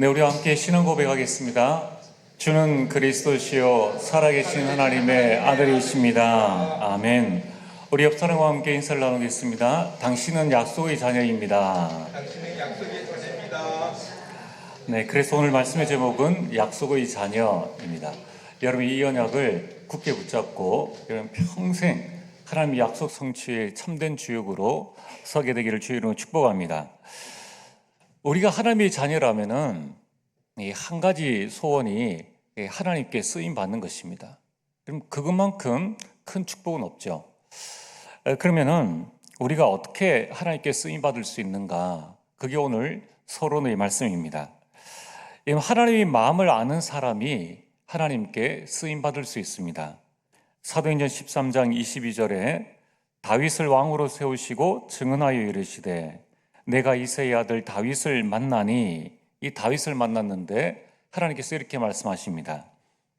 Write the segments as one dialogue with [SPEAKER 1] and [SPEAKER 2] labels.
[SPEAKER 1] 네, 우리와 함께 신앙 고백하겠습니다. 주는 그리스도시요 살아계신 하나님의 아들이십니다. 아멘. 우리 옆 사람과 함께 인사를 나누겠습니다. 당신은 약속의 자녀입니다.
[SPEAKER 2] 당신은 약속의 자녀입니다.
[SPEAKER 1] 네, 그래서 오늘 말씀의 제목은 약속의 자녀입니다. 여러분, 이 언약을 굳게 붙잡고 여러분 평생 하나님의 약속 성취의 참된 주역으로 서게 되기를 주의 이름으로 축복합니다. 우리가 하나님의 자녀라면은 이 한 가지 소원이 하나님께 쓰임 받는 것입니다. 그럼 그것만큼 큰 축복은 없죠. 그러면은 우리가 어떻게 하나님께 쓰임 받을 수 있는가? 그게 오늘 서론의 말씀입니다. 하나님의 마음을 아는 사람이 하나님께 쓰임 받을 수 있습니다. 사도행전 13장 22절에 다윗을 왕으로 세우시고 증언하여 이르시되 내가 이새의 아들 다윗을 만나니, 이 다윗을 만났는데 하나님께서 이렇게 말씀하십니다.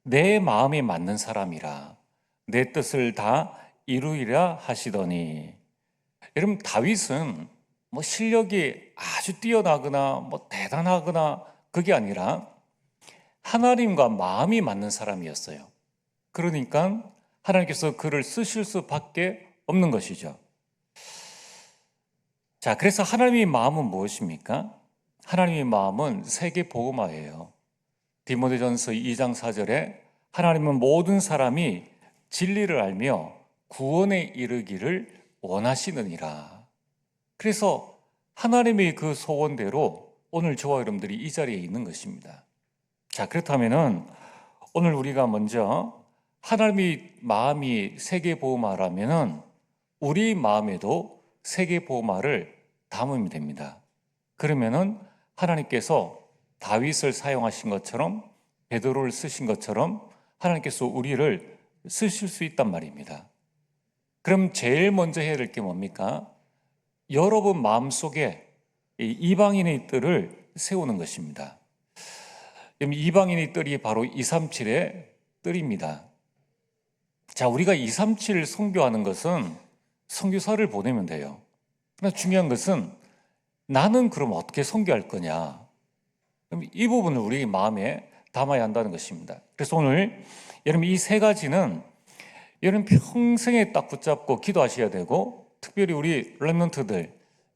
[SPEAKER 1] 내 마음에 맞는 사람이라 내 뜻을 다 이루리라 하시더니. 여러분, 다윗은 실력이 아주 뛰어나거나 대단하거나 그게 아니라 하나님과 마음이 맞는 사람이었어요. 그러니까 하나님께서 그를 쓰실 수밖에 없는 것이죠. 자, 그래서 하나님의 마음은 무엇입니까? 하나님의 마음은 세계 복음화예요. 디모데전서 2장 4절에 하나님은 모든 사람이 진리를 알며 구원에 이르기를 원하시느니라. 그래서 하나님의 그 소원대로 오늘 저와 여러분들이 이 자리에 있는 것입니다. 자, 그렇다면은 오늘 우리가 먼저 하나님의 마음이 세계 복음화라면은 우리 마음에도 세계 복음화를 담으면 됩니다. 그러면은 하나님께서 다윗을 사용하신 것처럼, 베드로를 쓰신 것처럼 하나님께서 우리를 쓰실 수 있단 말입니다. 그럼 제일 먼저 해야 될 게 뭡니까? 여러분 마음속에 이방인의 뜰을 세우는 것입니다. 이방인의 뜰이 바로 237의 뜰입니다. 자, 우리가 237 선교하는 것은 선교사를 보내면 돼요. 그러나 중요한 것은 나는 그럼 어떻게 선교할 거냐? 그럼 이 부분을 우리 마음에 담아야 한다는 것입니다. 그래서 오늘 여러분 이 세 가지는 여러분 평생에 딱 붙잡고 기도하셔야 되고, 특별히 우리 렘넌트들,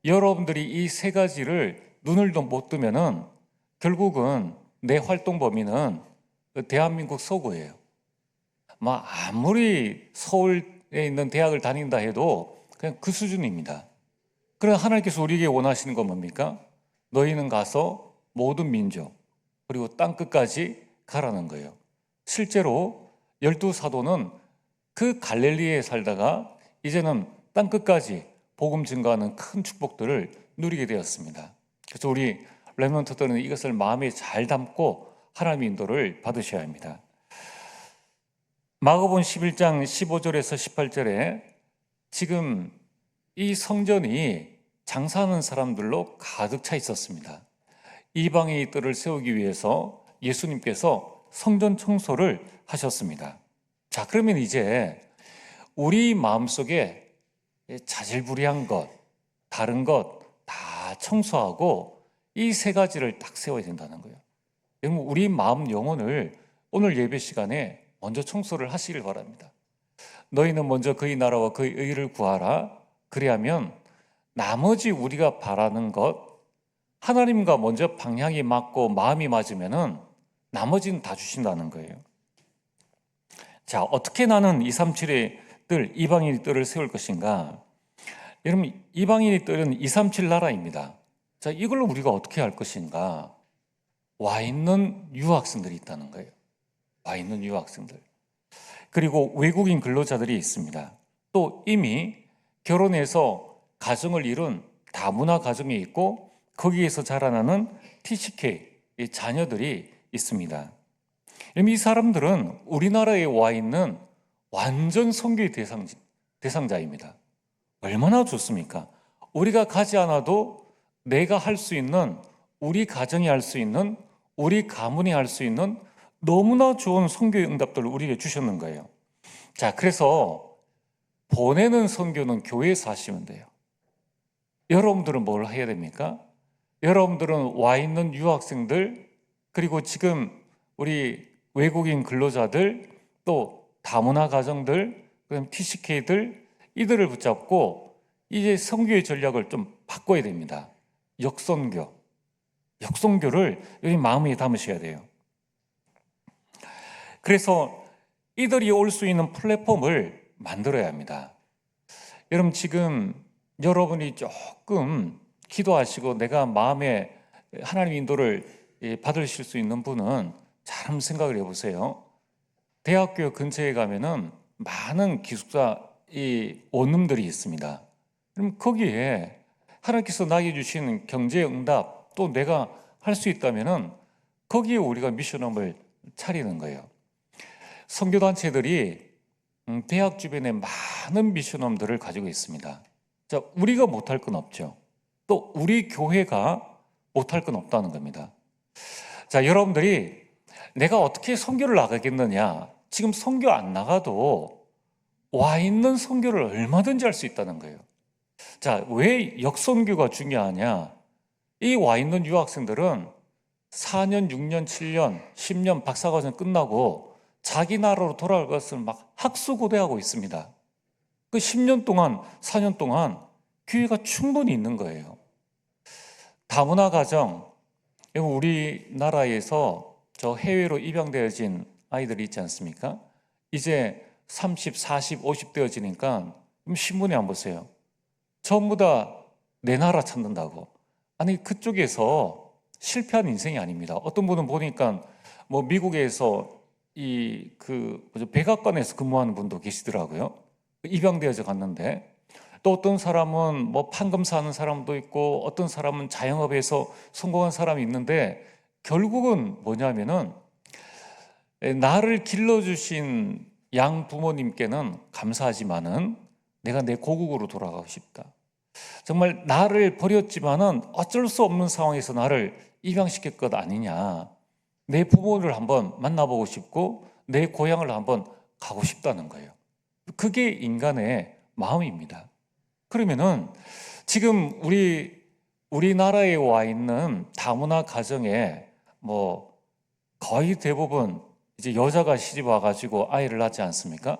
[SPEAKER 1] 여러분들이 이 세 가지를 눈을 못 뜨면은 결국은 내 활동 범위는 대한민국 서구예요. 아무리 서울에 있는 대학을 다닌다 해도 그냥 그 수준입니다. 그러나 하나님께서 우리에게 원하시는 건 뭡니까? 너희는 가서 모든 민족 그리고 땅 끝까지 가라는 거예요. 실제로 12사도는 그 갈릴리에 살다가 이제는 땅 끝까지 복음 증거하는 큰 축복들을 누리게 되었습니다. 그래서 우리 렘넌트들은 이것을 마음에 잘 담고 하나님의 인도를 받으셔야 합니다. 마가복음 11장 15절에서 18절에 지금 이 성전이 장사하는 사람들로 가득 차 있었습니다. 이방의 뜰을 세우기 위해서 예수님께서 성전 청소를 하셨습니다. 자, 그러면 이제 우리 마음속에 자질구레한 것, 다른 것 다 청소하고 이 세 가지를 딱 세워야 된다는 거예요. 여러분, 우리 마음 영혼을 오늘 예배 시간에 먼저 청소를 하시길 바랍니다. 너희는 먼저 그의 나라와 그의 의를 구하라. 그리하면 나머지 우리가 바라는 것, 하나님과 먼저 방향이 맞고 마음이 맞으면은 나머지는 다 주신다는 거예요. 자, 어떻게 나는 237의 뜰, 이방인의 뜰을 세울 것인가? 여러분, 이방인의 뜰은 237 나라입니다. 자, 이걸로 우리가 어떻게 할 것인가? 와 있는 유학생들이 있다는 거예요. 와 있는 유학생들. 그리고 외국인 근로자들이 있습니다. 또 이미 결혼해서 가정을 이룬 다문화 가정이 있고 거기에서 자라나는 TCK 자녀들이 있습니다. 이 사람들은 우리나라에 와 있는 완전 선교의 대상자입니다. 얼마나 좋습니까? 우리가 가지 않아도 내가 할 수 있는, 우리 가정이 할 수 있는, 우리 가문이 할 수 있는 너무나 좋은 선교의 응답들을 우리에게 주셨는 거예요. 자, 그래서 보내는 선교는 교회에서 하시면 돼요. 여러분들은 뭘 해야 됩니까? 여러분들은 와 있는 유학생들 그리고 지금 우리 외국인 근로자들, 또 다문화 가정들, 그다음 TCK들, 이들을 붙잡고 이제 선교의 전략을 좀 바꿔야 됩니다. 역선교를 여기 마음에 담으셔야 돼요. 그래서 이들이 올 수 있는 플랫폼을 만들어야 합니다. 여러분, 지금 여러분이 조금 기도하시고 내가 마음에 하나님 인도를 받으실 수 있는 분은 잘 한번 생각을 해보세요. 대학교 근처에 가면은 많은 기숙사 원룸들이 있습니다. 그럼 거기에 하나님께서 나에게 주시는 경제 응답, 또 내가 할 수 있다면은 거기에 우리가 미션홈을 차리는 거예요. 선교단체들이 대학 주변에 많은 미션홈들을 가지고 있습니다. 자, 우리가 못할 건 없죠. 또 우리 교회가 못할 건 없다는 겁니다. 자, 여러분들이 내가 어떻게 선교를 나가겠느냐? 지금 선교 안 나가도 와 있는 선교를 얼마든지 할 수 있다는 거예요. 자, 왜 역선교가 중요하냐? 이 와 있는 유학생들은 4년, 6년, 7년, 10년 박사과정 끝나고 자기 나라로 돌아갈 것을 막 학수고대하고 있습니다. 그 10년 동안, 4년 동안 기회가 충분히 있는 거예요. 다문화 가정, 우리나라에서 저 해외로 입양되어진 아이들이 있지 않습니까? 이제 30, 40, 50 되어지니까 신문에 안 보세요. 전부 다 내 나라 찾는다고. 아니, 그쪽에서 실패한 인생이 아닙니다. 어떤 분은 보니까 뭐 미국에서 백악관에서 근무하는 분도 계시더라고요. 입양되어져 갔는데, 또 어떤 사람은 뭐 판검사 하는 사람도 있고, 어떤 사람은 자영업에서 성공한 사람이 있는데, 결국은 뭐냐면은 나를 길러주신 양 부모님께는 감사하지만은 내가 내 고국으로 돌아가고 싶다. 정말 나를 버렸지만은 어쩔 수 없는 상황에서 나를 입양시킬 것 아니냐. 내 부모를 한번 만나보고 싶고 내 고향을 한번 가고 싶다는 거예요. 그게 인간의 마음입니다. 그러면은 지금 우리나라에 와 있는 다문화 가정에 뭐 거의 대부분 이제 여자가 시집 와가지고 아이를 낳지 않습니까?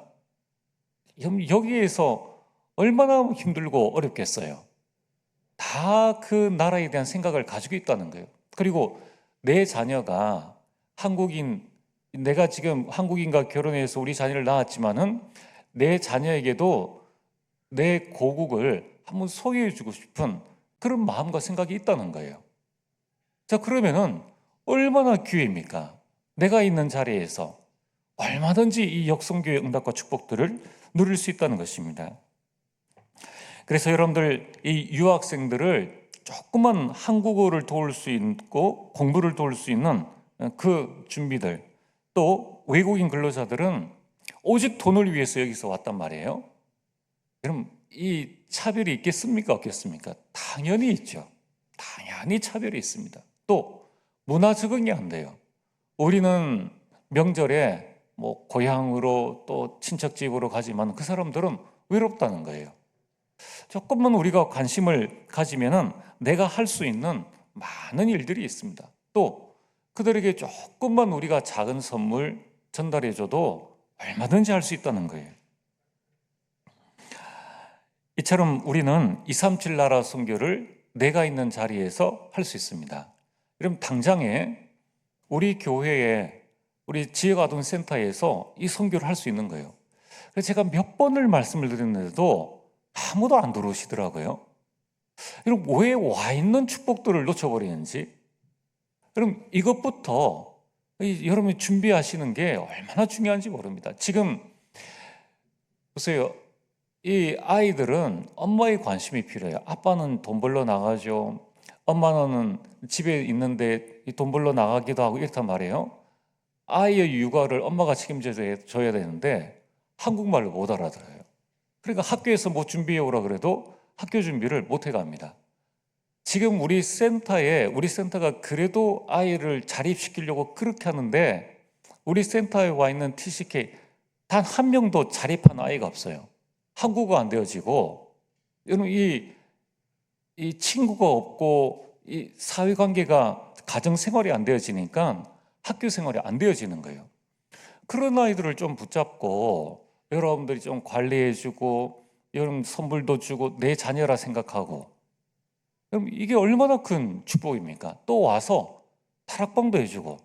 [SPEAKER 1] 여기에서 얼마나 힘들고 어렵겠어요. 다 그 나라에 대한 생각을 가지고 있다는 거예요. 그리고 내 자녀가 내가 지금 한국인과 결혼해서 우리 자녀를 낳았지만은 내 자녀에게도 내 고국을 한번 소유해주고 싶은 그런 마음과 생각이 있다는 거예요. 자, 그러면은 얼마나 기회입니까? 내가 있는 자리에서 얼마든지 이 역성교의 응답과 축복들을 누릴 수 있다는 것입니다. 그래서 여러분들 이 유학생들을 조금만 한국어를 도울 수 있고 공부를 도울 수 있는 그 준비들, 또 외국인 근로자들은 오직 돈을 위해서 여기서 왔단 말이에요. 그럼 이 차별이 있겠습니까? 없겠습니까? 당연히 있죠. 당연히 차별이 있습니다. 또 문화 적응이 안 돼요. 우리는 명절에 뭐 고향으로 또 친척집으로 가지만 그 사람들은 외롭다는 거예요. 조금만 우리가 관심을 가지면은 내가 할 수 있는 많은 일들이 있습니다. 또 그들에게 조금만 우리가 작은 선물 전달해줘도 얼마든지 할 수 있다는 거예요. 이처럼 우리는 237 나라 선교를 내가 있는 자리에서 할 수 있습니다. 그럼 당장에 우리 교회에 우리 지역아동센터에서 이 선교를 할 수 있는 거예요. 그래서 제가 몇 번을 말씀을 드렸는데도 아무도 안 들어오시더라고요. 그럼 왜 와 있는 축복들을 놓쳐버리는지, 그럼 이것부터 여러분이 준비하시는 게 얼마나 중요한지 모릅니다. 지금 보세요. 이 아이들은 엄마의 관심이 필요해요. 아빠는 돈 벌러 나가죠. 엄마는 집에 있는데 돈 벌러 나가기도 하고 이렇단 말이에요. 아이의 육아를 엄마가 책임져줘야 되는데 한국말을 못 알아들어요. 그러니까 학교에서 뭐 준비해 오라 그래도 학교 준비를 못 해갑니다. 지금 우리 센터가 그래도 아이를 자립시키려고 그렇게 하는데 우리 센터에 와 있는 TCK 단 한 명도 자립한 아이가 없어요. 한국어가 안 되어지고, 여러분 이 친구가 없고 이 사회관계가 가정생활이 안 되어지니까 학교 생활이 안 되어지는 거예요. 그런 아이들을 좀 붙잡고 여러분들이 좀 관리해주고 이런 선물도 주고 내 자녀라 생각하고, 그럼 이게 얼마나 큰 축복입니까? 또 와서 다락방도 해주고,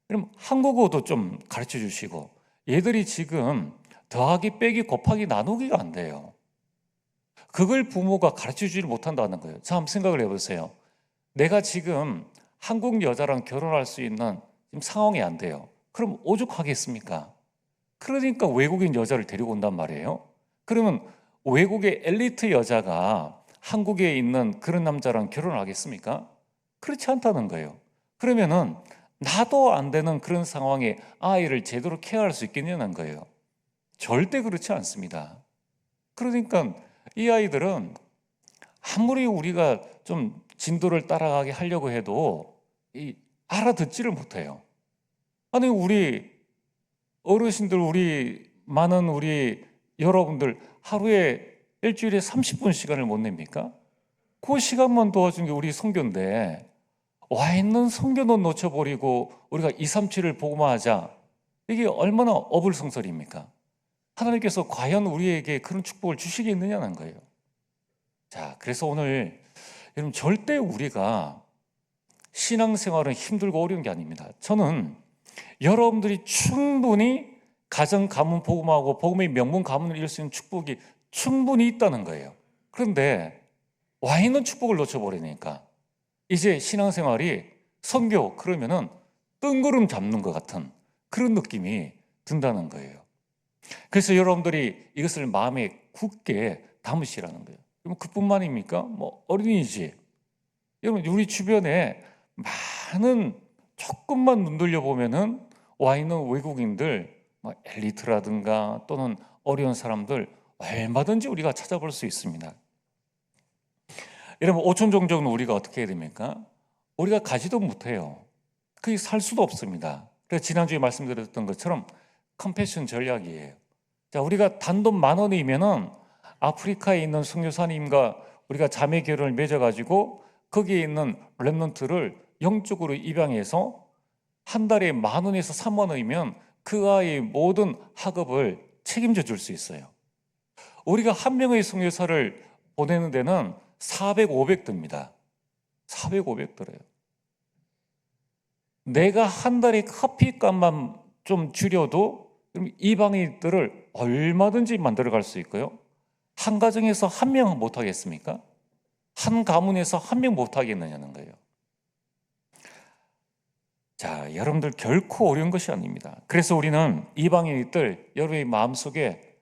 [SPEAKER 1] 그럼 한국어도 좀 가르쳐 주시고. 얘들이 지금 더하기 빼기 곱하기 나누기가 안 돼요. 그걸 부모가 가르쳐 주지 못한다는 거예요. 자, 한번 생각을 해보세요. 내가 지금 한국 여자랑 결혼할 수 있는 지금 상황이 안 돼요. 그럼 오죽하겠습니까? 그러니까 외국인 여자를 데리고 온단 말이에요. 그러면 외국의 엘리트 여자가 한국에 있는 그런 남자랑 결혼을 하겠습니까? 그렇지 않다는 거예요. 그러면은 나도 안 되는 그런 상황에 아이를 제대로 케어할 수 있겠냐는 거예요. 절대 그렇지 않습니다. 그러니까 이 아이들은 아무리 우리가 좀 진도를 따라가게 하려고 해도 알아듣지를 못해요. 아니, 우리 어르신들, 우리 여러분들 하루에 일주일에 30분 시간을 못 냅니까? 그 시간만 도와준 게 우리 선교인데, 와 있는 선교는 놓쳐버리고 우리가 2, 3, 7을 보고만 하자. 이게 얼마나 어불성설입니까? 하나님께서 과연 우리에게 그런 축복을 주시겠느냐는 거예요. 자, 그래서 오늘 여러분, 절대 우리가 신앙생활은 힘들고 어려운 게 아닙니다. 저는 여러분들이 충분히 가정 가문 복음하고 복음의 명문 가문을 이룰 수 있는 축복이 충분히 있다는 거예요. 그런데 와 있는 축복을 놓쳐버리니까 이제 신앙생활이 선교 그러면은 뜬구름 잡는 것 같은 그런 느낌이 든다는 거예요. 그래서 여러분들이 이것을 마음에 굳게 담으시라는 거예요. 그럼 그뿐만입니까? 뭐 어린이집, 여러분 우리 주변에 많은, 조금만 눈 돌려보면은 와 있는 외국인들, 뭐 엘리트라든가 또는 어려운 사람들 얼마든지 우리가 찾아볼 수 있습니다. 여러분, 오천종족은 우리가 어떻게 해야 됩니까? 우리가 가지도 못해요. 그게 살 수도 없습니다. 그래서 지난주에 말씀드렸던 것처럼 컴패션 전략이에요. 자, 우리가 단돈 10,000원이면은 아프리카에 있는 선교사님과 우리가 자매 결혼을 맺어가지고 거기에 있는 렘넌트를 영적으로 입양해서 한 달에 10,000원에서 30,000원이면 그 아이의 모든 학업을 책임져 줄 수 있어요. 우리가 한 명의 선교사를 보내는 데는 400, 500 듭니다. 400, 500 들어요. 내가 한 달에 커피값만 좀 줄여도 그럼 이방인들을 얼마든지 만들어갈 수 있고요. 한 가정에서 한 명 못하겠습니까? 한 가문에서 한 명 못하겠느냐는 거예요. 자, 여러분들 결코 어려운 것이 아닙니다. 그래서 우리는 이방인들 여러분의 마음속에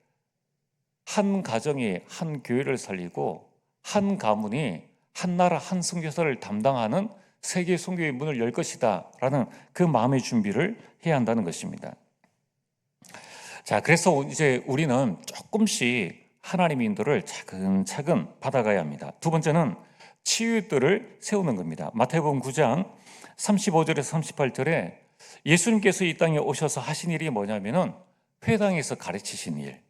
[SPEAKER 1] 한 가정이 한 교회를 살리고 한 가문이 한 나라 한 선교사를 담당하는 세계 선교의 문을 열 것이다 라는 그 마음의 준비를 해야 한다는 것입니다. 자, 그래서 이제 우리는 조금씩 하나님의 인도를 차근차근 받아가야 합니다. 두 번째는 치유들을 세우는 겁니다. 마태복음 9장 35절에서 38절에 예수님께서 이 땅에 오셔서 하신 일이 뭐냐면은 회당에서 가르치신 일,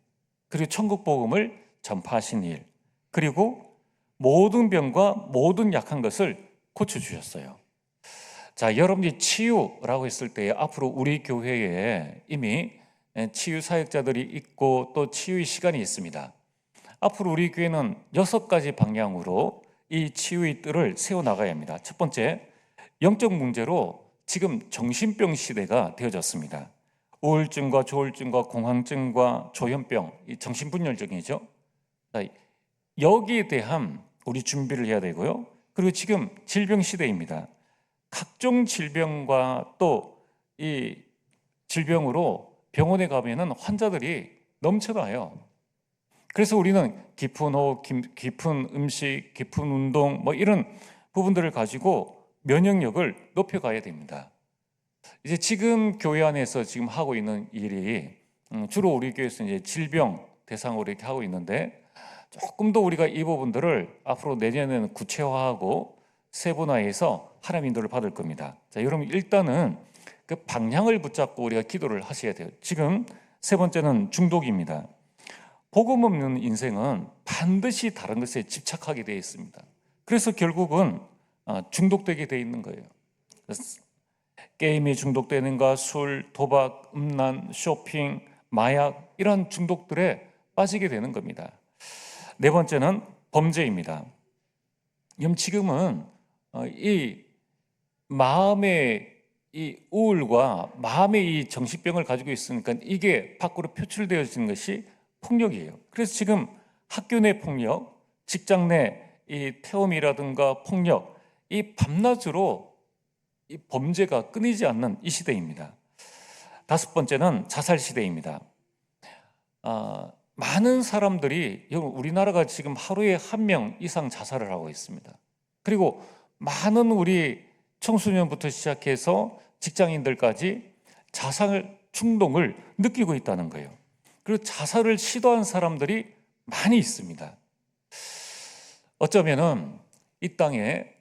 [SPEAKER 1] 그리고 천국 복음을 전파하신 일, 그리고 모든 병과 모든 약한 것을 고쳐주셨어요. 자, 여러분이 치유라고 했을 때 앞으로 우리 교회에 이미 치유 사역자들이 있고 또 치유의 시간이 있습니다. 앞으로 우리 교회는 6가지 방향으로 이 치유의 뜰을 세워나가야 합니다. 첫 번째, 영적 문제로 지금 정신병 시대가 되어졌습니다. 우울증과 조울증과 공황증과 조현병, 이 정신분열증이죠. 여기에 대한 우리 준비를 해야 되고요. 그리고 지금 질병 시대입니다. 각종 질병과 또 이 질병으로 병원에 가면은 환자들이 넘쳐나요. 그래서 우리는 깊은 호흡, 깊은 음식, 깊은 운동 뭐 이런 부분들을 가지고 면역력을 높여가야 됩니다. 이제 지금 교회 안에서 지금 하고 있는 일이 주로 우리 교회에서 이제 질병 대상으로 이렇게 하고 있는데, 조금 더 우리가 이 부분들을 앞으로 내년에는 구체화하고 세분화해서 하나님 인도를 받을 겁니다. 자, 여러분 일단은 그 방향을 붙잡고 우리가 기도를 하셔야 돼요. 지금 세 번째는 중독입니다. 복음 없는 인생은 반드시 다른 것에 집착하게 되어 있습니다. 그래서 결국은 중독되게 돼 있는 거예요. 게임에 중독되는가, 술, 도박, 음란, 쇼핑, 마약 이런 중독들에 빠지게 되는 겁니다. 네 번째는 범죄입니다. 그럼 지금은 이 마음의 이 우울과 마음의 이 정신병을 가지고 있으니까 이게 밖으로 표출되어지는 것이 폭력이에요. 그래서 지금 학교 내 폭력, 직장 내 이 태움이라든가 폭력, 이 밤낮으로 이 범죄가 끊이지 않는 이 시대입니다. 다섯 번째는 자살 시대입니다. 많은 사람들이, 우리나라가 지금 하루에 1명 이상 자살을 하고 있습니다. 그리고 많은 우리 청소년부터 시작해서 직장인들까지 자살 충동을 느끼고 있다는 거예요. 그리고 자살을 시도한 사람들이 많이 있습니다. 어쩌면은 이 땅에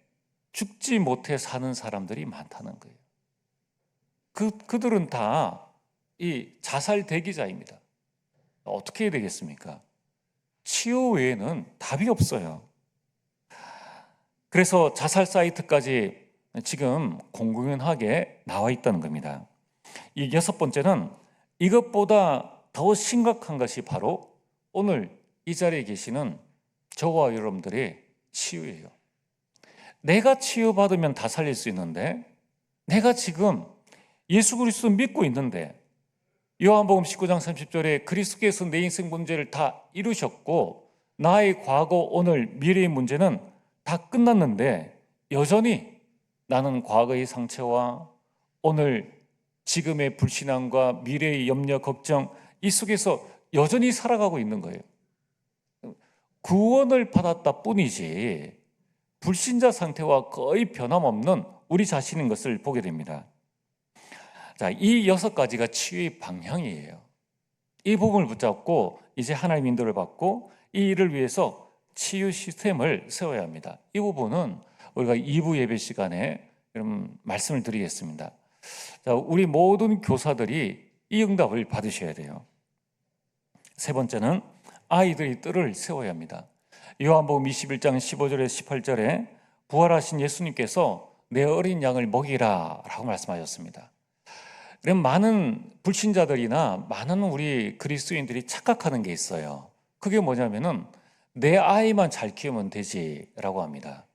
[SPEAKER 1] 죽지 못해 사는 사람들이 많다는 거예요. 그들은 다 이 자살 대기자입니다. 어떻게 해야 되겠습니까? 치유 외에는 답이 없어요. 그래서 자살 사이트까지 지금 공공연하게 나와 있다는 겁니다. 이 여섯 번째는 이것보다 더 심각한 것이 바로 오늘 이 자리에 계시는 저와 여러분들의 치유예요. 내가 치유받으면 다 살릴 수 있는데, 내가 지금 예수 그리스도 믿고 있는데, 요한복음 19장 30절에 그리스도께서 내 인생 문제를 다 이루셨고 나의 과거, 오늘, 미래의 문제는 다 끝났는데 여전히 나는 과거의 상처와 오늘 지금의 불신앙과 미래의 염려, 걱정 이 속에서 여전히 살아가고 있는 거예요. 구원을 받았다 뿐이지 불신자 상태와 거의 변함없는 우리 자신인 것을 보게 됩니다. 자, 이 6가지가 치유의 방향이에요. 이 부분을 붙잡고 이제 하나님의 인도를 받고 이 일을 위해서 치유 시스템을 세워야 합니다. 이 부분은 우리가 2부 예배 시간에 여러분 말씀을 드리겠습니다. 자, 우리 모든 교사들이 이 응답을 받으셔야 돼요. 세 번째는 아이들의 뜰을 세워야 합니다. 요한복음 21장 15절에 18절에 부활하신 예수님께서 내 어린 양을 먹이라 라고 말씀하셨습니다. 그럼 많은 불신자들이나 많은 우리 그리스도인들이 착각하는 게 있어요. 그게 뭐냐면은 내 아이만 잘 키우면 되지라고 합니다.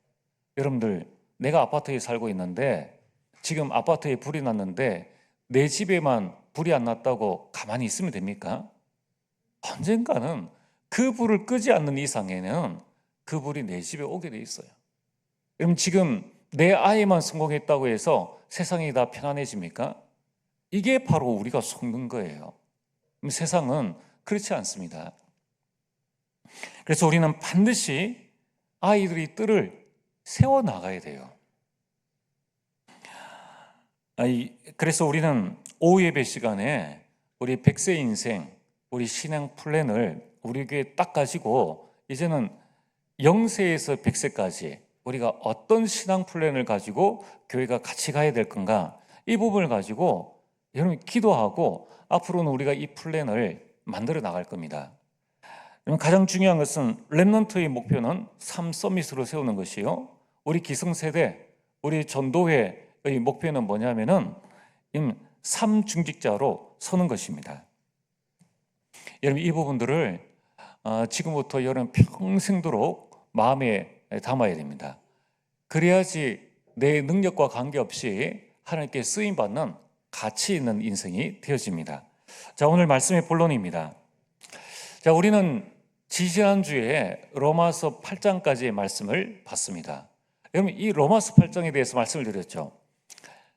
[SPEAKER 1] 여러분들, 내가 아파트에 살고 있는데 지금 아파트에 불이 났는데 내 집에만 불이 안 났다고 가만히 있으면 됩니까? 언젠가는 그 불을 끄지 않는 이상에는 그 불이 내 집에 오게 돼 있어요. 그럼 지금 내 아이만 성공했다고 해서 세상이 다 편안해집니까? 이게 바로 우리가 속는 거예요. 세상은 그렇지 않습니다. 그래서 우리는 반드시 아이들의 뜰을 세워나가야 돼요. 그래서 우리는 오후 예배 시간에 우리 100세 인생, 우리 신앙 플랜을 우리 교회에 딱 가지고 이제는 0세에서 100세까지 우리가 어떤 신앙 플랜을 가지고 교회가 같이 가야 될 건가, 이 부분을 가지고 여러분 기도하고 앞으로는 우리가 이 플랜을 만들어 나갈 겁니다. 가장 중요한 것은 렘넌트의 목표는 3서밋으로 세우는 것이요, 우리 기성세대, 우리 전도회의 목표는 뭐냐면은 3중직자로 서는 것입니다. 여러분, 이 부분들을 지금부터 여러분 평생도록 마음에 담아야 됩니다. 그래야지 내 능력과 관계없이 하나님께 쓰임받는 가치 있는 인생이 되어집니다. 자, 오늘 말씀의 본론입니다. 자, 우리는 지지난주에 로마서 8장까지의 말씀을 봤습니다. 여러분, 이 로마서 8장에 대해서 말씀을 드렸죠.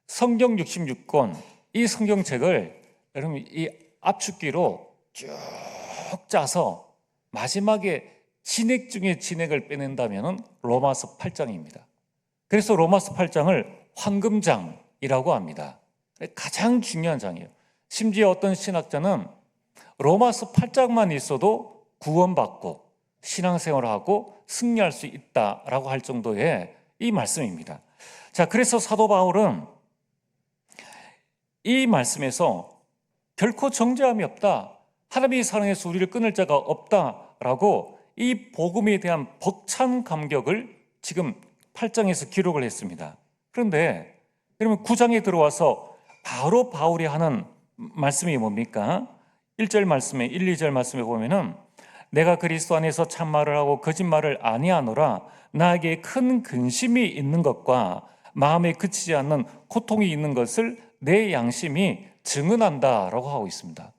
[SPEAKER 1] 성경 66권, 이 성경책을 여러분 이 압축기로 쭉 짜서 마지막에 진액 중에 진액을 빼낸다면 로마서 8장입니다. 그래서 로마서 8장을 황금장이라고 합니다. 가장 중요한 장이에요. 심지어 어떤 신학자는 로마서 8장만 있어도 구원받고 신앙생활하고 승리할 수 있다라고 할 정도의 이 말씀입니다. 자, 그래서 사도 바울은 이 말씀에서 결코 정죄함이 없다, 하나님의 사랑에서 우리를 끊을 자가 없다라고 이 복음에 대한 벅찬 감격을 지금 8장에서 기록을 했습니다. 그런데 그러면 9장에 들어와서 바로 바울이 하는 말씀이 뭡니까? 1절 말씀에 1, 2절 말씀에 보면은 내가 그리스도 안에서 참말을 하고 거짓말을 아니하노라 나에게 큰 근심이 있는 것과 마음에 그치지 않는 고통이 있는 것을 내 양심이 증언한다라고 하고 있습니다.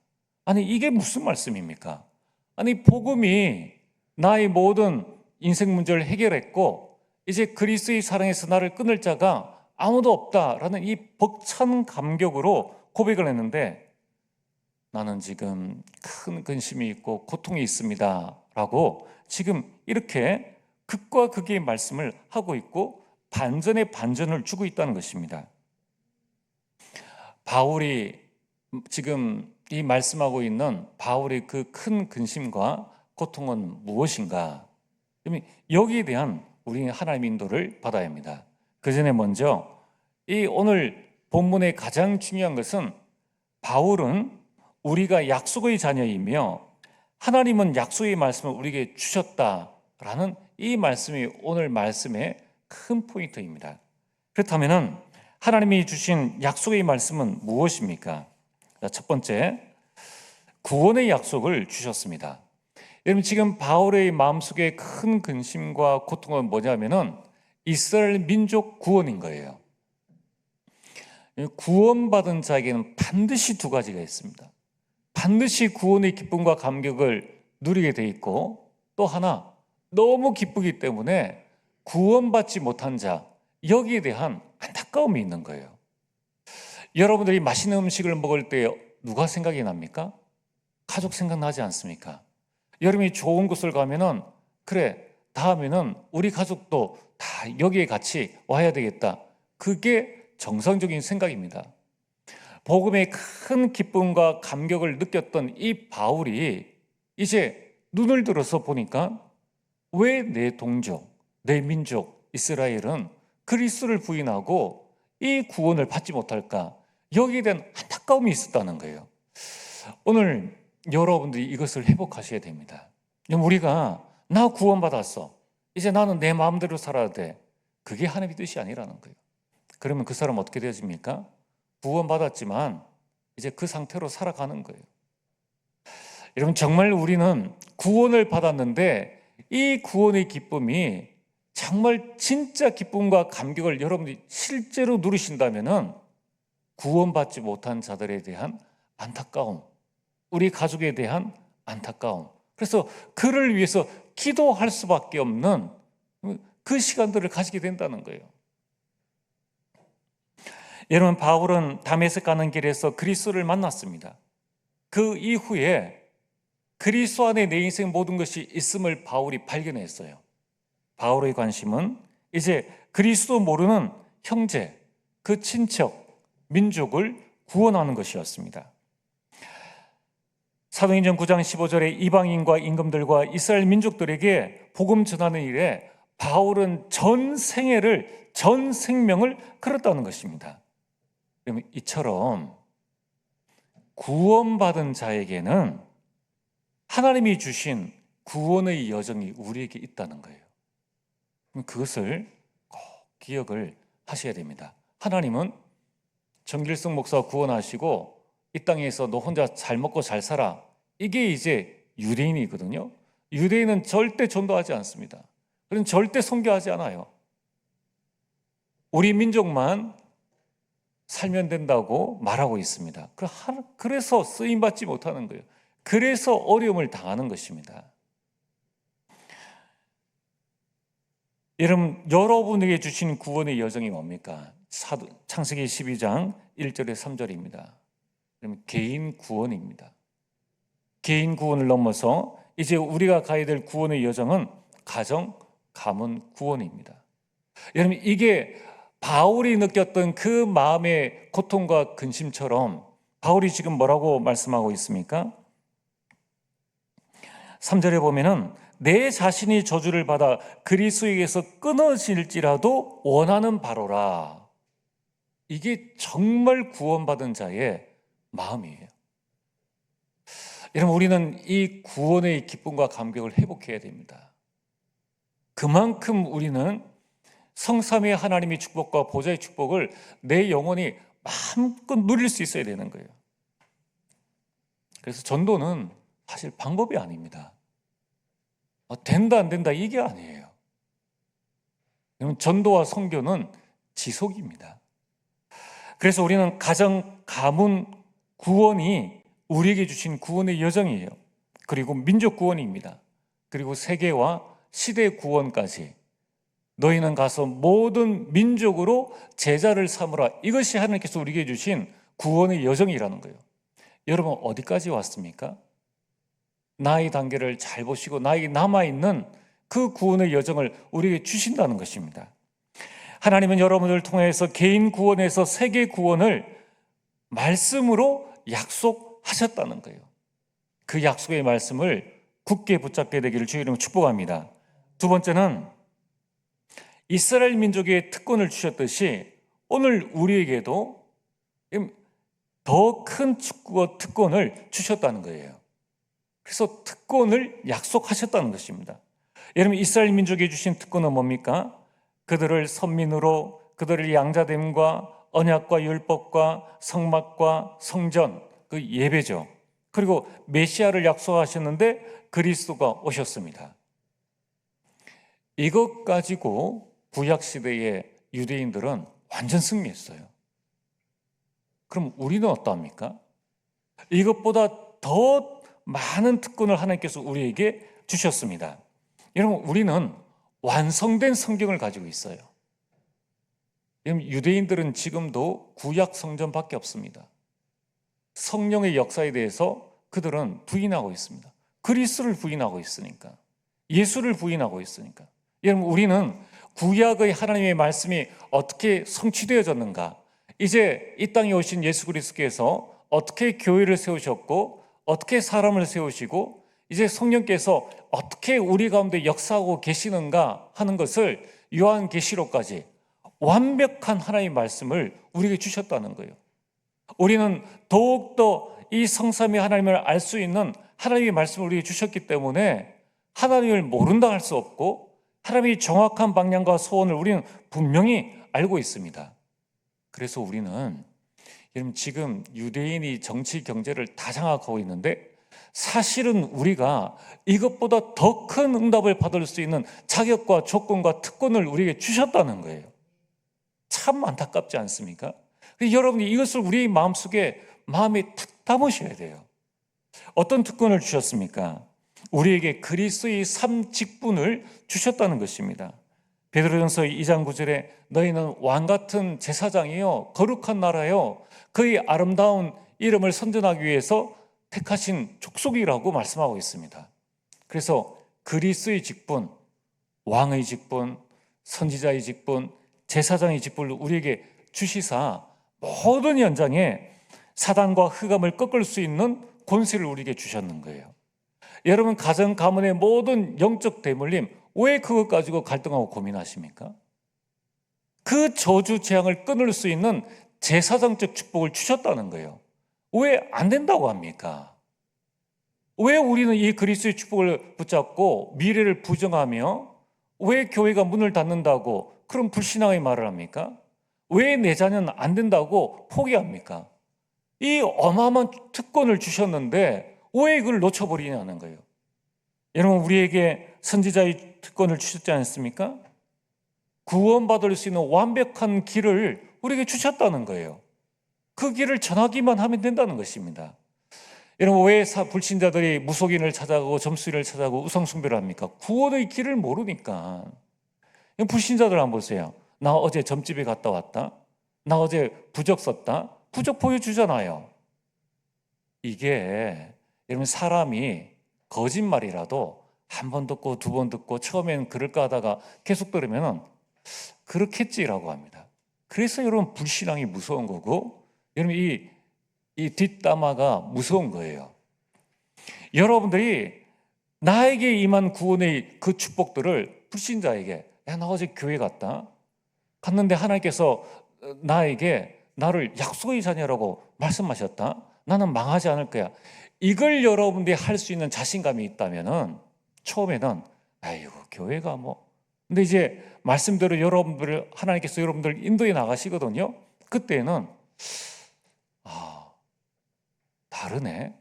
[SPEAKER 1] 아니 이게 무슨 말씀입니까? 아니 복음이 나의 모든 인생 문제를 해결했고 이제 그리스도의 사랑에서 나를 끊을 자가 아무도 없다라는 이 벅찬 감격으로 고백을 했는데 나는 지금 큰 근심이 있고 고통이 있습니다 라고 지금 이렇게 극과 극의 말씀을 하고 있고 반전에 반전을 주고 있다는 것입니다. 바울이 지금 이 말씀하고 있는 바울의 그 큰 근심과 고통은 무엇인가? 여기에 대한 우리는 하나님의 인도를 받아야 합니다. 그 전에 먼저 이 오늘 본문의 가장 중요한 것은 바울은 우리가 약속의 자녀이며 하나님은 약속의 말씀을 우리에게 주셨다라는 이 말씀이 오늘 말씀의 큰 포인트입니다. 그렇다면 하나님이 주신 약속의 말씀은 무엇입니까? 첫 번째, 구원의 약속을 주셨습니다. 여러분 지금 바울의 마음속에 큰 근심과 고통은 뭐냐면은 이스라엘 민족 구원인 거예요. 구원받은 자에게는 반드시 두 가지가 있습니다. 반드시 구원의 기쁨과 감격을 누리게 돼 있고 또 하나 너무 기쁘기 때문에 구원받지 못한 자 여기에 대한 안타까움이 있는 거예요. 여러분들이 맛있는 음식을 먹을 때 누가 생각이 납니까? 가족 생각나지 않습니까? 여러분이 좋은 곳을 가면은 그래 다음에는 우리 가족도 다 여기에 같이 와야 되겠다. 그게 정상적인 생각입니다. 복음의 큰 기쁨과 감격을 느꼈던 이 바울이 이제 눈을 들어서 보니까 왜 내 동족, 내 민족 이스라엘은 그리스도를 부인하고 이 구원을 받지 못할까? 여기에 대한 안타까움이 있었다는 거예요. 오늘 여러분들이 이것을 회복하셔야 됩니다. 우리가 나 구원받았어. 이제 나는 내 마음대로 살아야 돼. 그게 하나님의 뜻이 아니라는 거예요. 그러면 그 사람 어떻게 되어집니까? 구원받았지만 이제 그 상태로 살아가는 거예요. 여러분 정말 우리는 구원을 받았는데 이 구원의 기쁨이 정말 진짜 기쁨과 감격을 여러분들이 실제로 누리신다면은 구원받지 못한 자들에 대한 안타까움, 우리 가족에 대한 안타까움. 그래서 그를 위해서 기도할 수밖에 없는 그 시간들을 가지게 된다는 거예요. 여러분 바울은 다메섹 가는 길에서 그리스도를 만났습니다. 그 이후에 그리스도 안에 내 인생 모든 것이 있음을 바울이 발견했어요. 바울의 관심은 이제 그리스도 모르는 형제, 그 친척, 민족을 구원하는 것이었습니다. 사도행전 9장 15절에 이방인과 임금들과 이스라엘 민족들에게 복음 전하는 일에 바울은 전 생애를, 전 생명을 걸었다는 것입니다. 그러면 이처럼 구원받은 자에게는 하나님이 주신 구원의 여정이 우리에게 있다는 거예요. 그것을 꼭 기억을 하셔야 됩니다. 하나님은 정길성 목사 구원하시고 이 땅에서 너 혼자 잘 먹고 잘 살아. 이게 이제 유대인이거든요. 유대인은 절대 전도하지 않습니다. 그럼 절대 선교하지 않아요. 우리 민족만 살면 된다고 말하고 있습니다. 그래서 쓰임받지 못하는 거예요. 그래서 어려움을 당하는 것입니다. 여러분에게 주신 구원의 여정이 뭡니까? 창세기 12장 1절에 3절입니다. 개인 구원입니다. 개인 구원을 넘어서 이제 우리가 가야 될 구원의 여정은 가정, 가문 구원입니다. 여러분 이게 바울이 느꼈던 그 마음의 고통과 근심처럼 바울이 지금 뭐라고 말씀하고 있습니까? 3절에 보면은 내 자신이 저주를 받아 그리스도에게서 끊어질지라도 원하는 바로라. 이게 정말 구원받은 자의 마음이에요. 여러분 우리는 이 구원의 기쁨과 감격을 회복해야 됩니다. 그만큼 우리는 성삼위 하나님의 축복과 보좌의 축복을 내 영혼이 마음껏 누릴 수 있어야 되는 거예요. 그래서 전도는 사실 방법이 아닙니다. 된다 안 된다 이게 아니에요. 전도와 선교는 지속입니다. 그래서 우리는 가정, 가문, 구원이 우리에게 주신 구원의 여정이에요. 그리고 민족 구원입니다. 그리고 세계와 시대 구원까지. 너희는 가서 모든 민족으로 제자를 삼으라. 이것이 하나님께서 우리에게 주신 구원의 여정이라는 거예요. 여러분 어디까지 왔습니까? 나의 단계를 잘 보시고 나에게 남아있는 그 구원의 여정을 우리에게 주신다는 것입니다. 하나님은 여러분을 통해서 개인 구원에서 세계 구원을 말씀으로 약속하셨다는 거예요. 그 약속의 말씀을 굳게 붙잡게 되기를 주의 이름으로 축복합니다. 두 번째는 이스라엘 민족의 특권을 주셨듯이 오늘 우리에게도 더 큰 특권을 주셨다는 거예요. 그래서 특권을 약속하셨다는 것입니다. 여러분 이스라엘 민족에 주신 특권은 뭡니까? 그들을 선민으로, 그들을 양자됨과 언약과 율법과 성막과 성전, 그 예배죠. 그리고 메시아를 약속하셨는데 그리스도가 오셨습니다. 이것 가지고 구약시대의 유대인들은 완전 승리했어요. 그럼 우리는 어떠합니까? 이것보다 더 많은 특권을 하나님께서 우리에게 주셨습니다. 여러분 우리는 완성된 성경을 가지고 있어요. 유대인들은 지금도 구약 성전밖에 없습니다. 성령의 역사에 대해서 그들은 부인하고 있습니다. 그리스도를 부인하고 있으니까, 예수를 부인하고 있으니까. 여러분 우리는 구약의 하나님의 말씀이 어떻게 성취되어졌는가, 이제 이 땅에 오신 예수 그리스도께서 어떻게 교회를 세우셨고 어떻게 사람을 세우시고 이제 성령께서 어떻게 우리 가운데 역사하고 계시는가 하는 것을 요한계시록까지 완벽한 하나님의 말씀을 우리에게 주셨다는 거예요. 우리는 더욱더 이 성삼위 하나님을 알 수 있는 하나님의 말씀을 우리에게 주셨기 때문에 하나님을 모른다 할 수 없고 하나님의 정확한 방향과 소원을 우리는 분명히 알고 있습니다. 그래서 우리는 여러분 지금 유대인이 정치 경제를 다 장악하고 있는데 사실은 우리가 이것보다 더 큰 응답을 받을 수 있는 자격과 조건과 특권을 우리에게 주셨다는 거예요. 참 안타깝지 않습니까? 여러분이 이것을 우리의 마음속에 마음에 탁 담으셔야 돼요. 어떤 특권을 주셨습니까? 우리에게 그리스도의 삶 직분을 주셨다는 것입니다. 베드로전서 2장 9절에 너희는 왕같은 제사장이요 거룩한 나라요 그의 아름다운 이름을 선전하기 위해서 택하신 족속이라고 말씀하고 있습니다. 그래서 그리스도의 직분, 왕의 직분, 선지자의 직분, 제사장의 직분을 우리에게 주시사 모든 현장에 사단과 흑암을 꺾을 수 있는 권세를 우리에게 주셨는 거예요. 여러분 가정 가문의 모든 영적 대물림 왜 그것 가지고 갈등하고 고민하십니까? 그 저주 재앙을 끊을 수 있는 제사장적 축복을 주셨다는 거예요. 왜 안 된다고 합니까? 왜 우리는 이 그리스도의 축복을 붙잡고 미래를 부정하며 왜 교회가 문을 닫는다고 그런 불신앙의 말을 합니까? 왜 내 자녀는 안 된다고 포기합니까? 이 어마어마한 특권을 주셨는데 왜 이걸 놓쳐버리냐는 거예요. 여러분 우리에게 선지자의 특권을 주셨지 않습니까? 구원받을 수 있는 완벽한 길을 우리에게 주셨다는 거예요. 그 길을 전하기만 하면 된다는 것입니다. 여러분 왜 불신자들이 무속인을 찾아가고 점수를 찾아가고 우상숭배를 합니까? 구원의 길을 모르니까. 불신자들 한번 보세요. 나 어제 점집에 갔다 왔다. 나 어제 부적 썼다. 부적 보여주잖아요. 이게 여러분 사람이 거짓말이라도 한 번 듣고 두 번 듣고 처음엔 그럴까 하다가 계속 들으면 그렇겠지라고 합니다. 그래서 여러분 불신앙이 무서운 거고 여러분 이 뒷담화가 무서운 거예요. 여러분들이 나에게 임한 구원의 그 축복들을 불신자에게 야, 나 어제 교회 갔는데 하나님께서 나를 약속의 자녀라고 말씀하셨다. 나는 망하지 않을 거야. 이걸 여러분들이 할 수 있는 자신감이 있다면은 처음에는 아이고 교회가 뭐 근데 이제 말씀대로 여러분들을 하나님께서 여러분들 인도해 나가시거든요. 그때는 다르네.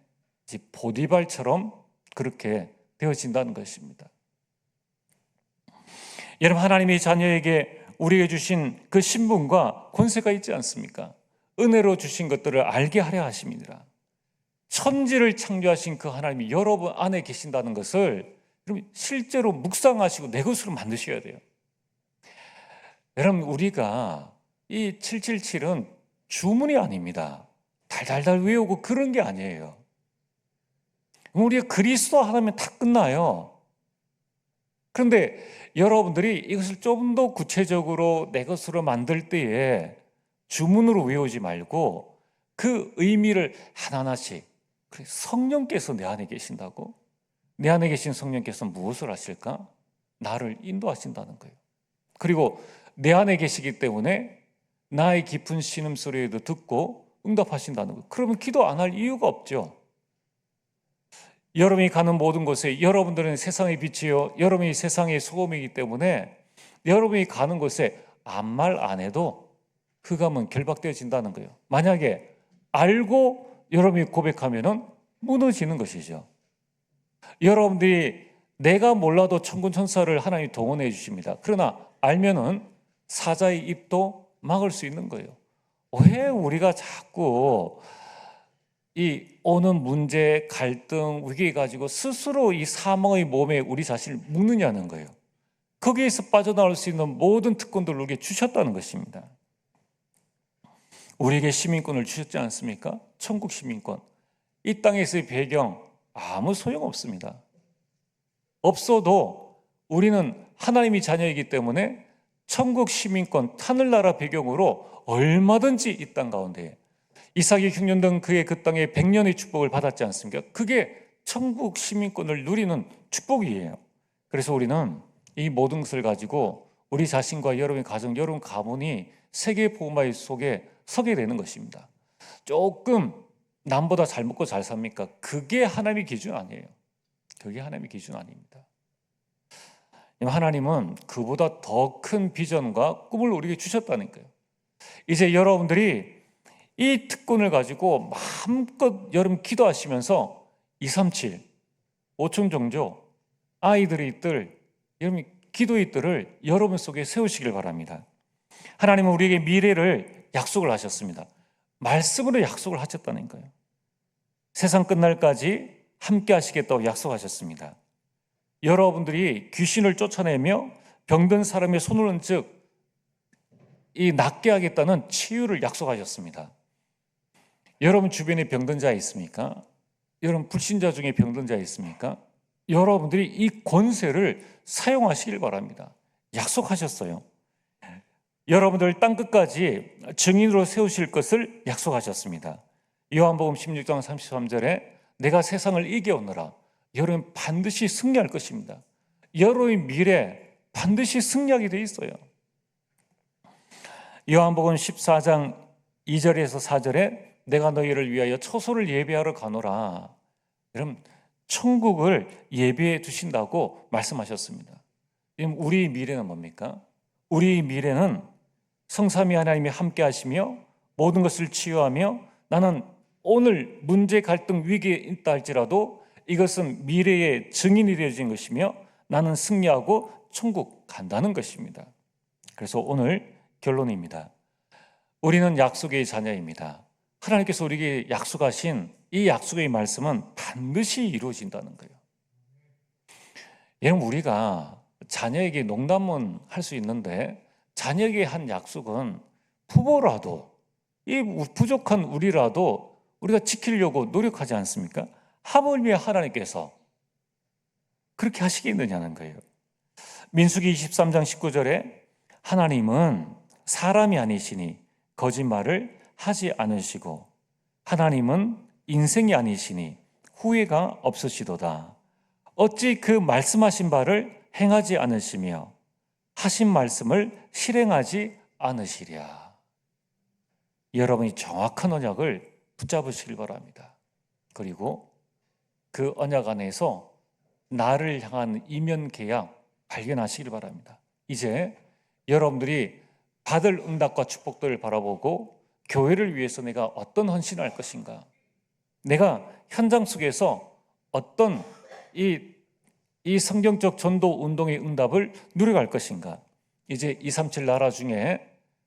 [SPEAKER 1] 이제 보디발처럼 그렇게 되어진다는 것입니다. 여러분, 하나님이 자녀에게 우리에게 주신 그 신분과 권세가 있지 않습니까? 은혜로 주신 것들을 알게 하려 하심이니라. 천지를 창조하신 그 하나님이 여러분 안에 계신다는 것을 여러분 실제로 묵상하시고 내 것으로 만드셔야 돼요. 여러분, 우리가 이 777은 주문이 아닙니다. 달달달 외우고 그런 게 아니에요. 우리가 그리스도 하나면 다 끝나요. 그런데 여러분들이 이것을 좀 더 구체적으로 내 것으로 만들 때에 주문으로 외우지 말고 그 의미를 하나하나씩, 성령께서 내 안에 계신다고? 내 안에 계신 성령께서 무엇을 하실까? 나를 인도하신다는 거예요. 그리고 내 안에 계시기 때문에 나의 깊은 신음소리에도 듣고 응답하신다는 거예요. 그러면 기도 안 할 이유가 없죠. 여러분이 가는 모든 곳에 여러분들은 세상의 빛이요, 여러분이 세상의 소금이기 때문에 여러분이 가는 곳에 아무 말 안 해도 흑암은 결박되어진다는 거예요. 만약에 알고 여러분이 고백하면은 무너지는 것이죠. 여러분들이 내가 몰라도 천군 천사를 하나님이 동원해 주십니다. 그러나 알면은 사자의 입도 막을 수 있는 거예요. 왜 우리가 자꾸 이 오는 문제, 갈등, 위기 가지고 스스로 이 사망의 몸에 우리 자신을 묶느냐는 거예요. 거기에서 빠져나올 수 있는 모든 특권들을 우리에게 주셨다는 것입니다. 우리에게 시민권을 주셨지 않습니까? 천국 시민권. 이 땅에서의 배경 아무 소용없습니다. 없어도 우리는 하나님의 자녀이기 때문에 천국 시민권, 하늘나라 배경으로 얼마든지 이 땅 가운데 이삭이 흉년 등 그의 그 땅에 100년의 축복을 받았지 않습니까? 그게 천국 시민권을 누리는 축복이에요. 그래서 우리는 이 모든 것을 가지고 우리 자신과 여러분의 가정, 여러분 가문이 세계 복음화 속에 서게 되는 것입니다. 조금 남보다 잘 먹고 잘 삽니까? 그게 하나님의 기준 아니에요. 그게 하나님의 기준 아닙니다. 하나님은 그보다 더 큰 비전과 꿈을 우리에게 주셨다는 거예요. 이제 여러분들이 이 특권을 가지고 마음껏 여러분 기도하시면서 237, 5층 정조, 아이들의 뜰, 여러분 기도의 뜰을 여러분 속에 세우시길 바랍니다. 하나님은 우리에게 미래를 약속을 하셨습니다. 말씀으로 약속을 하셨다는 거예요. 세상 끝날까지 함께 하시겠다고 약속하셨습니다. 여러분들이 귀신을 쫓아내며 병든 사람의 손을 얹은 즉 이 낫게 하겠다는 치유를 약속하셨습니다. 여러분 주변에 병든 자 있습니까? 여러분 불신자 중에 병든 자 있습니까? 여러분들이 이 권세를 사용하시길 바랍니다. 약속하셨어요. 여러분들 땅끝까지 증인으로 세우실 것을 약속하셨습니다. 요한복음 16장 33절에 내가 세상을 이겨오느라 여러분 반드시 승리할 것입니다. 여러분의 미래 반드시 승리하게 돼 있어요. 요한복음 14장 2절에서 4절에 내가 너희를 위하여 처소를 예비하러 가노라. 여러분 천국을 예비해 두신다고 말씀하셨습니다. 우리 미래는 뭡니까? 우리 미래는 성삼위 하나님이 함께 하시며 모든 것을 치유하며 나는 오늘 문제, 갈등, 위기에 있다 할지라도 이것은 미래의 증인이 되어진 것이며 나는 승리하고 천국 간다는 것입니다. 그래서 오늘 결론입니다. 우리는 약속의 자녀입니다. 하나님께서 우리에게 약속하신 이 약속의 말씀은 반드시 이루어진다는 거예요. 여러분 우리가 자녀에게 농담은 할 수 있는데 자녀에게 한 약속은 부모라도 이 부족한 우리라도 우리가 지키려고 노력하지 않습니까? 하물며 하나님께서 그렇게 하시겠느냐는 거예요. 민수기 23장 19절에 하나님은 사람이 아니시니 거짓말을 하지 않으시고 하나님은 인생이 아니시니 후회가 없으시도다. 어찌 그 말씀하신 바를 행하지 않으시며 하신 말씀을 실행하지 않으시랴. 여러분이 정확한 언약을 붙잡으시길 바랍니다. 그리고 그 언약 안에서 나를 향한 이면 계약 발견하시길 바랍니다. 이제 여러분들이 받을 응답과 축복들을 바라보고 교회를 위해서 내가 어떤 헌신을 할 것인가, 내가 현장 속에서 어떤 이 성경적 전도 운동의 응답을 누려갈 것인가. 이제 237 나라 중에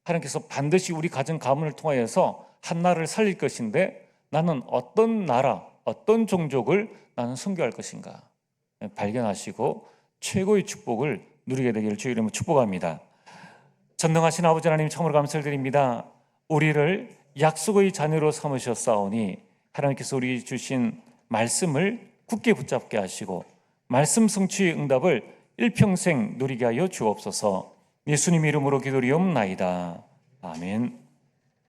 [SPEAKER 1] 하나님께서 반드시 우리 가정 가문을 통하여서 한 나라를 살릴 것인데 나는 어떤 나라, 어떤 종족을 나는 선교할 것인가 발견하시고 최고의 축복을 누리게 되기를 주의 이름으로 축복합니다. 전능하신 아버지 하나님, 참으로 감사를 드립니다. 우리를 약속의 자녀로 삼으셨사오니 하나님께서 우리 주신 말씀을 굳게 붙잡게 하시고 말씀 성취의 응답을 일평생 누리게 하여 주옵소서. 예수님 이름으로 기도리옵나이다. 아멘.